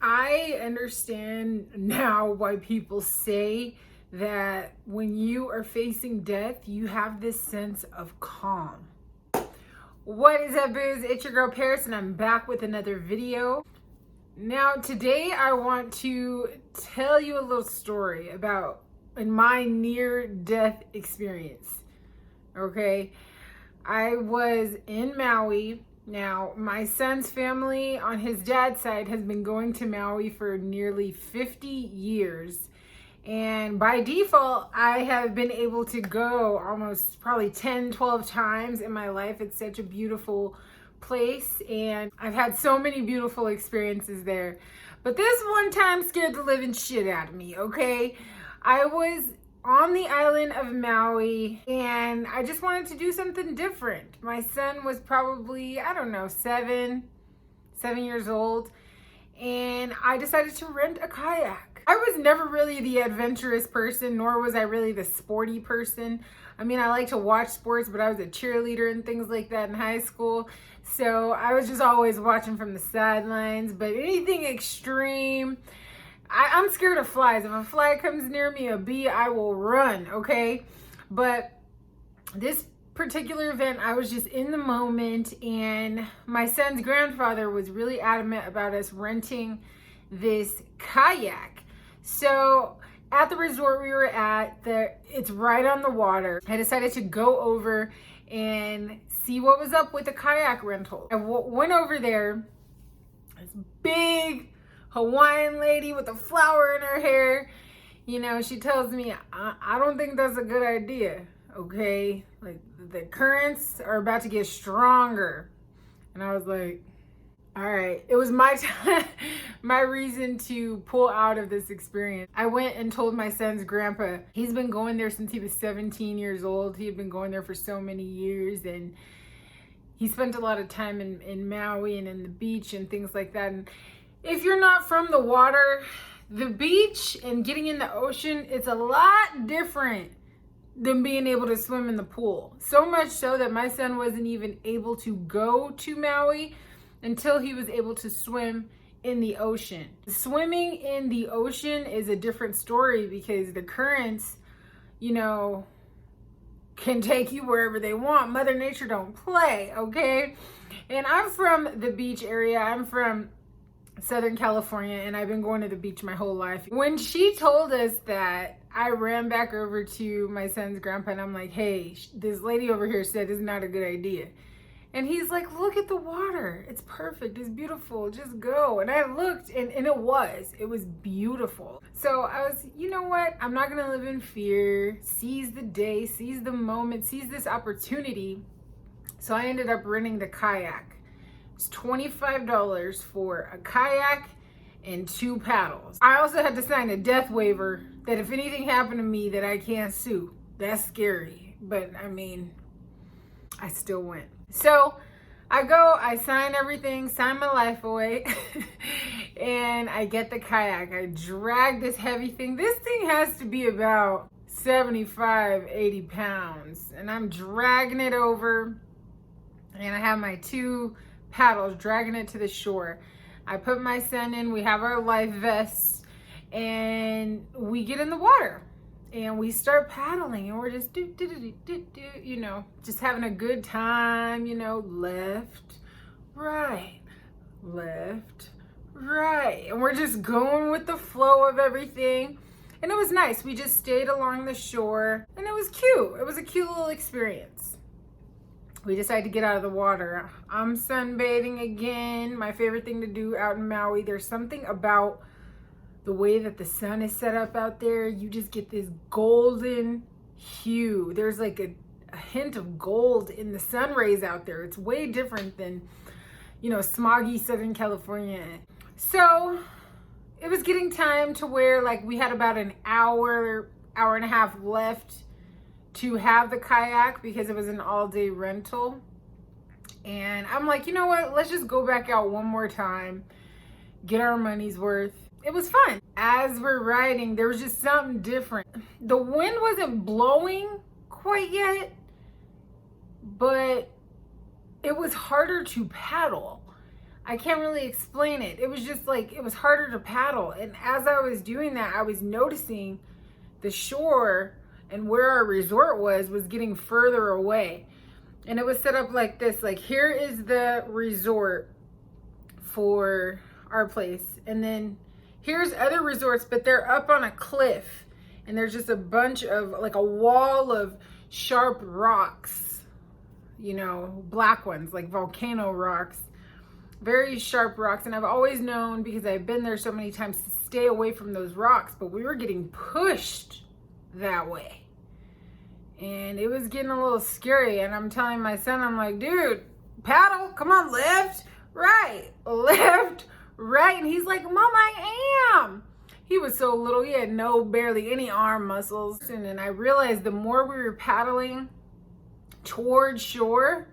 I understand now why people say that when you are facing death, you have this sense of calm. What is up, booze? It's your girl Paris, and I'm back with another video. Now, today I want to tell you a little story about my near-death experience. Okay, I was in Maui. Now, my son's family on his dad's side has been going to Maui for nearly 50 years. And by default, I have been able to go almost probably 10, 12 times in my life. It's such a beautiful place, and I've had so many beautiful experiences there. But this one time scared the living shit out of me, okay? I was on the island of Maui, and I just wanted to do something different. My son was probably, I don't know, seven years old, and I decided to rent a kayak. I was never really the adventurous person, nor was I really the sporty person. I mean, I like to watch sports, but I was a cheerleader and things like that in high school. So I was just always watching from the sidelines. But anything extreme, I'm scared of flies. If a fly comes near me, a bee, I will run, okay? But this particular event, I was just in the moment, and my son's grandfather was really adamant about us renting this kayak. So at the resort we were at, it's right on the water. I decided to go over and see what was up with the kayak rental. I went over there. This big Hawaiian lady with a flower in her hair, you know, she tells me, I don't think that's a good idea, okay? Like, the currents are about to get stronger. And I was like, all right, it was my time, my reason to pull out of this experience. I went and told my son's grandpa. He's been going there since he was 17 years old. He had been going there for so many years, and he spent a lot of time in Maui and in the beach and things like that. And if you're not from the water, the beach and getting in the ocean, it's a lot different than being able to swim in the pool. So much so that my son wasn't even able to go to Maui until he was able to swim in the ocean. Swimming in the ocean is a different story because the currents, you know, can take you wherever they want. Mother Nature don't play, okay? And I'm from the beach area. I'm from Southern California, and I've been going to the beach my whole life. When she told us that, I ran back over to my son's grandpa, and I'm like, hey, this lady over here said it's not a good idea. And he's like, look at the water. It's perfect. It's beautiful. Just go. And I looked, and it was beautiful. So I was, you know what? I'm not going to live in fear. Seize the day, seize the moment, seize this opportunity. So I ended up renting the kayak. It's $25 for a kayak and 2 paddles. I also had to sign a death waiver that if anything happened to me that I can't sue. That's scary. But I mean, I still went. So I go, I sign everything, sign my life away, and I get the kayak. I drag this heavy thing. This thing has to be about 75, 80 pounds. And I'm dragging it over, and I have my 2 paddles dragging it to the shore. I put my son in, we have our life vests, and we get in the water. And we start paddling, and we're just you know, just having a good time, you know, left, right. And we're just going with the flow of everything. And it was nice. We just stayed along the shore, and it was cute. It was a cute little experience. We decided to get out of the water. I'm sunbathing again. My favorite thing to do out in Maui. There's something about the way that the sun is set up out there. You just get this golden hue. There's like a hint of gold in the sun rays out there. It's way different than, you know, smoggy Southern California. So it was getting time to where, like, we had about an hour and a half left to have the kayak because it was an all-day rental. And I'm like, you know what? Let's just go back out one more time, get our money's worth. It was fun. As we're riding, there was just something different. The wind wasn't blowing quite yet, but it was harder to paddle. I can't really explain it. It was just like, it was harder to paddle. And as I was doing that, I was noticing the shore and where our resort was getting further away. And it was set up like this, like here is the resort for our place. And then here's other resorts, but they're up on a cliff. And there's just a bunch of, like a wall of sharp rocks, you know, black ones, like volcano rocks, very sharp rocks. And I've always known, because I've been there so many times, to stay away from those rocks, but we were getting pushed that way. And it was getting a little scary. And I'm telling my son, I'm like, dude, paddle, come on, left, right, left, right. And he's like, Mom, I am. He was so little, he had barely any arm muscles. And I realized the more we were paddling towards shore,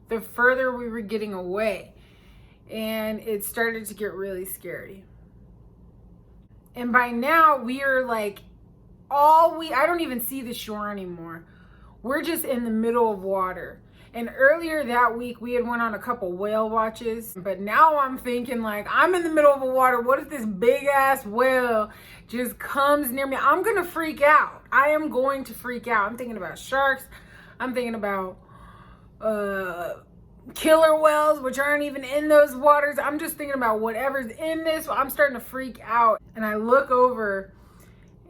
the further we were getting away. And it started to get really scary. And by now we are like, I don't even see the shore anymore. We're just in the middle of water. And earlier that week, we had went on a couple whale watches. But now I'm thinking, like, I'm in the middle of the water. What if this big ass whale just comes near me? I'm going to freak out. I am going to freak out. I'm thinking about sharks. I'm thinking about killer whales, which aren't even in those waters. I'm just thinking about whatever's in this. I'm starting to freak out. And I look over,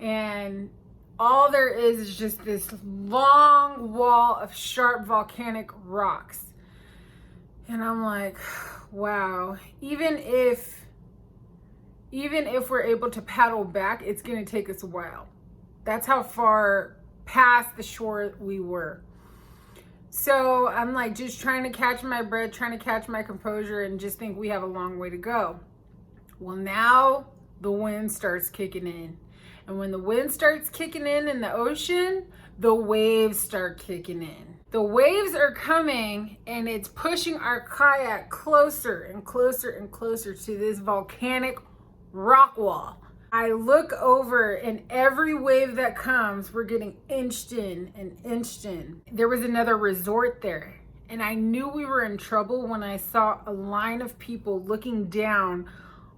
and all there is just this long wall of sharp volcanic rocks. And I'm like, wow, even if we're able to paddle back, it's going to take us a while. That's how far past the shore we were. So I'm like just trying to catch my breath, trying to catch my composure, and just think we have a long way to go. Well, now the wind starts kicking in. And when the wind starts kicking in the ocean, the waves start kicking in. The waves are coming, and it's pushing our kayak closer and closer and closer to this volcanic rock wall. I look over, and every wave that comes, we're getting inched in and inched in. There was another resort there, and I knew we were in trouble when I saw a line of people looking down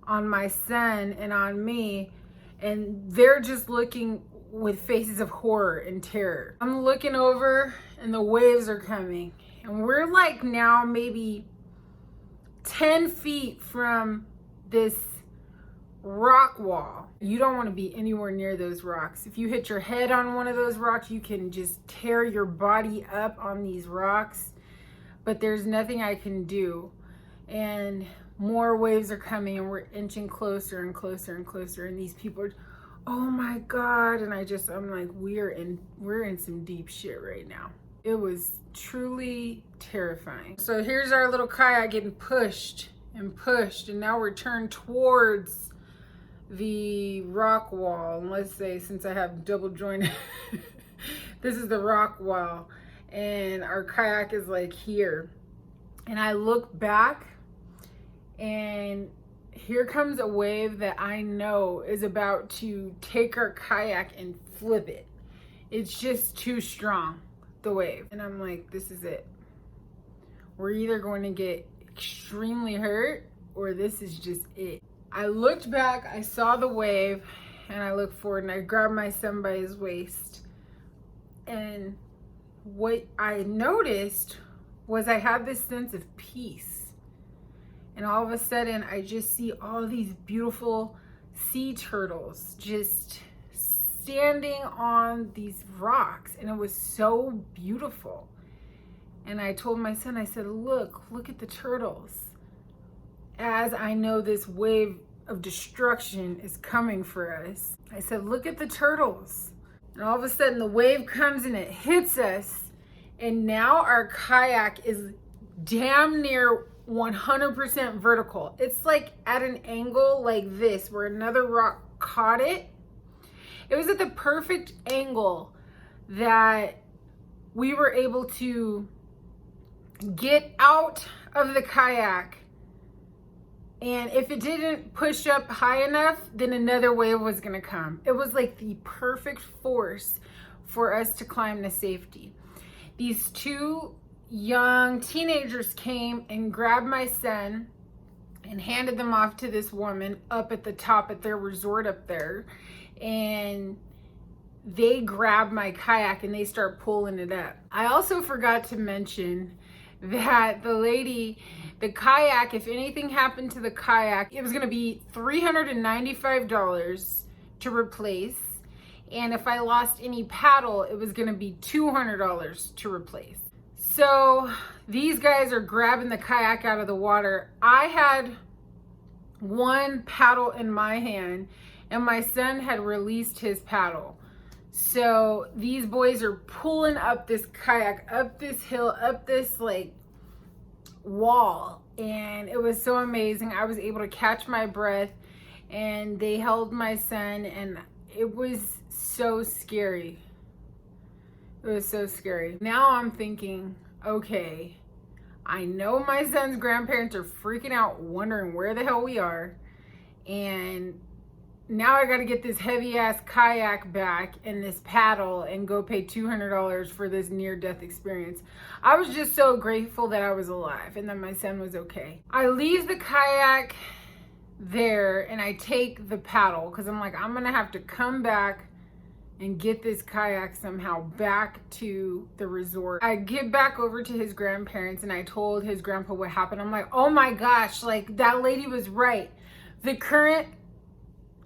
on my son and on me. And they're just looking with faces of horror and terror. I'm looking over, and the waves are coming. And we're like now maybe 10 feet from this rock wall. You don't want to be anywhere near those rocks. If you hit your head on one of those rocks, you can just tear your body up on these rocks. But there's nothing I can do. And more waves are coming, and we're inching closer and closer and closer. And these people are, oh my God. And I'm like, we're in some deep shit right now. It was truly terrifying. So here's our little kayak getting pushed and pushed. And now we're turned towards the rock wall. And let's say, since I have double jointed, this is the rock wall. And our kayak is like here. And I look back, and here comes a wave that I know is about to take our kayak and flip it. It's just too strong, the wave. And I'm like, this is it. We're either going to get extremely hurt, or this is just it. I looked back, I saw the wave, and I looked forward, and I grabbed my son by his waist. And what I noticed was I had this sense of peace. And all of a sudden, I just see all these beautiful sea turtles just standing on these rocks. And it was so beautiful. And I told my son, I said, look at the turtles. As I know this wave of destruction is coming for us, I said, look at the turtles. And all of a sudden, the wave comes and it hits us. And now our kayak is damn near 100% vertical. It's like at an angle like this, where another rock caught it. It was at the perfect angle that we were able to get out of the kayak. And if it didn't push up high enough, then another wave was gonna come. It was like the perfect force for us to climb to safety. These two young teenagers came and grabbed my son and handed them off to this woman up at the top at their resort up there. And they grab my kayak and they start pulling it up. I also forgot to mention that the kayak, if anything happened to the kayak, it was going to be $395 to replace. And if I lost any paddle, it was going to be $200 to replace. So these guys are grabbing the kayak out of the water. I had one paddle in my hand and my son had released his paddle. So these boys are pulling up this kayak, up this hill, up this like wall. And it was so amazing. I was able to catch my breath and they held my son, and it was so scary. It was so scary. Now I'm thinking, okay, I know my son's grandparents are freaking out, wondering where the hell we are. And now I got to get this heavy ass kayak back and this paddle and go pay $200 for this near-death experience. I was just so grateful that I was alive and that my son was okay. I leave the kayak there and I take the paddle because I'm like, I'm going to have to come back and get this kayak somehow back to the resort. I get back over to his grandparents and I told his grandpa what happened. I'm like, oh my gosh, like that lady was right. The current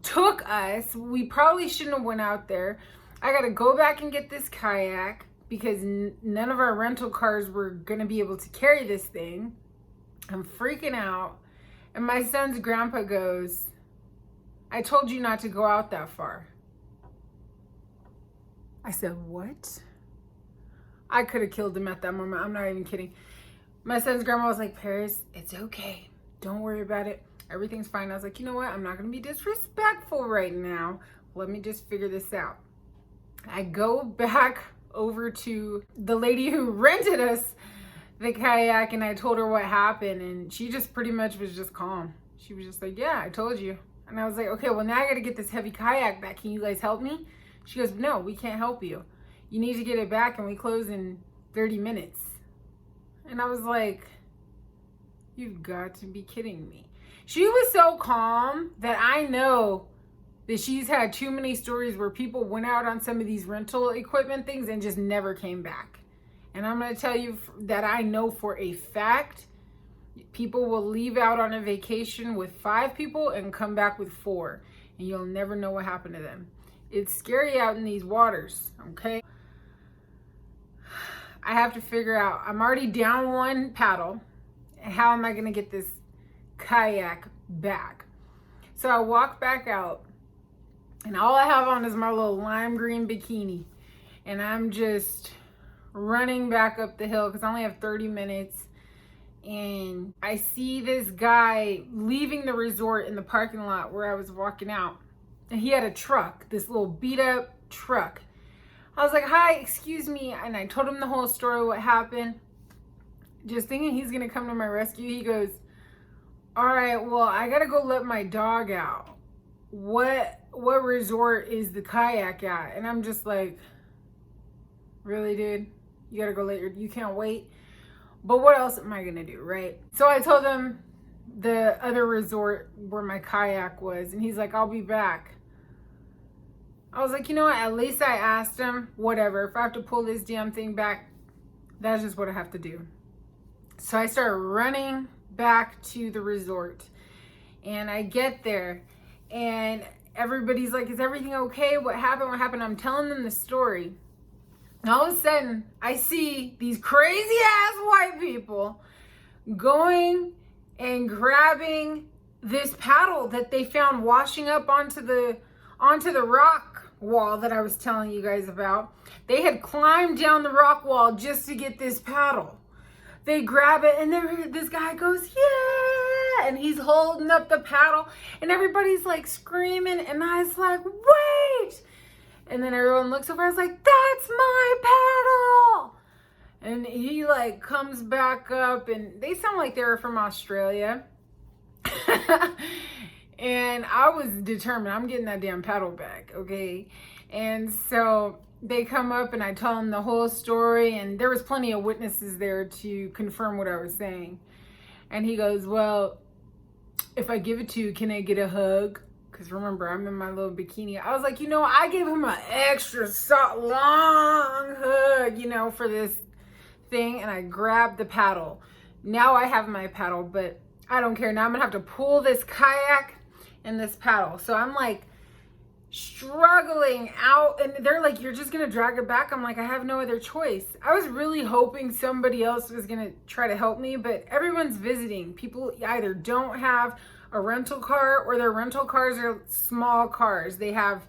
took us. We probably shouldn't have went out there. I got to go back and get this kayak because none of our rental cars were going to be able to carry this thing. I'm freaking out. And my son's grandpa goes, I told you not to go out that far. I said, what? I could have killed him at that moment. I'm not even kidding. My son's grandma was like, Paris, it's okay. Don't worry about it. Everything's fine. I was like, you know what? I'm not going to be disrespectful right now. Let me just figure this out. I go back over to the lady who rented us the kayak and I told her what happened. And she just pretty much was just calm. She was just like, yeah, I told you. And I was like, okay, well now I got to get this heavy kayak back. Can you guys help me? She goes, no, we can't help you. You need to get it back and we close in 30 minutes. And I was like, you've got to be kidding me. She was so calm that I know that she's had too many stories where people went out on some of these rental equipment things and just never came back. And I'm going to tell you that I know for a fact people will leave out on a vacation with 5 people and come back with 4. And you'll never know what happened to them. It's scary out in these waters, okay? I have to figure out, I'm already down one paddle. How am I going to get this kayak back? So I walk back out and all I have on is my little lime green bikini. And I'm just running back up the hill because I only have 30 minutes. And I see this guy leaving the resort in the parking lot where I was walking out. And he had a truck, this little beat up truck. I was like, hi, excuse me. And I told him the whole story, what happened. Just thinking he's going to come to my rescue. He goes, all right, well, I got to go let my dog out. What resort is the kayak at? And I'm just like, really, dude? You got to go you can't wait? But what else am I going to do, right? So I told him the other resort where my kayak was. And he's like, I'll be back. I was like, you know what? At least I asked him. Whatever. If I have to pull this damn thing back, that's just what I have to do. So I start running back to the resort. And I get there. And everybody's like, is everything okay? What happened? What happened? I'm telling them the story. And all of a sudden, I see these crazy ass white people going and grabbing this paddle that they found washing up onto the rock wall that I was telling you guys about. They had climbed down the rock wall just to get this paddle. They grab it and this guy goes, yeah, and he's holding up the paddle and everybody's like screaming and I was like, wait. And then everyone looks over. I was like, that's my paddle. And he like comes back up and they sound like they were from Australia. And I was determined, I'm getting that damn paddle back, okay? And so they come up and I tell them the whole story and there was plenty of witnesses there to confirm what I was saying. And he goes, well, if I give it to you, can I get a hug? Because remember, I'm in my little bikini. I was like, you know, I gave him an extra long hug, you know, for this thing. And I grabbed the paddle. Now I have my paddle, but I don't care. Now I'm gonna have to pull this kayak and this paddle. So I'm like struggling out, and they're like, you're just gonna drag it back. I'm like, I have no other choice. I was really hoping somebody else was gonna try to help me, but everyone's visiting. People either don't have a rental car, or their rental cars are small cars. They have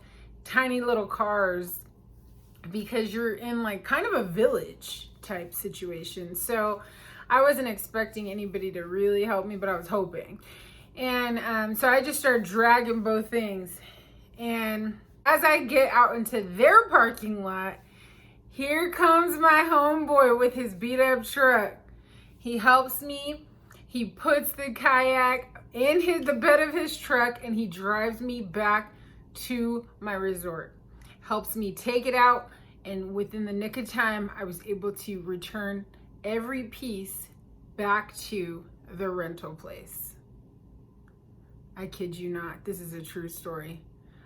tiny little cars because you're in like kind of a village type situation. So I wasn't expecting anybody to really help me, but I was hoping. And so I just started dragging both things. And as I get out into their parking lot, here comes my homeboy with his beat up truck. He helps me. He puts the kayak in the bed of his truck, and he drives me back to my resort. Helps me take it out, and within the nick of time, I was able to return every piece back to the rental place. I kid you not. This is a true story.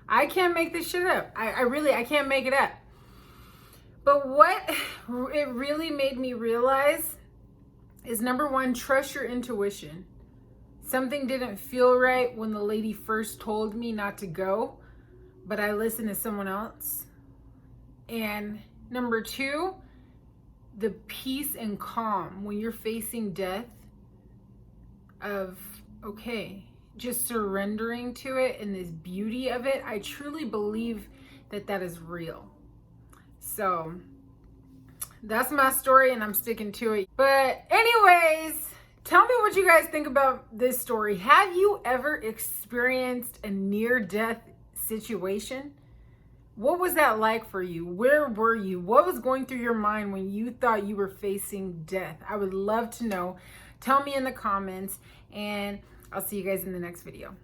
I can't make this shit up. I can't make it up. But what it really made me realize is, number one, trust your intuition. Something didn't feel right when the lady first told me not to go, but I listened to someone else. And number two, the peace and calm when you're facing death of, okay, just surrendering to it and this beauty of it. I truly believe that that is real. So that's my story, and I'm sticking to it. But anyways, tell me what you guys think about this story. Have you ever experienced a near-death situation? What was that like for you? Where were you? What was going through your mind when you thought you were facing death? I would love to know. Tell me in the comments, and I'll see you guys in the next video.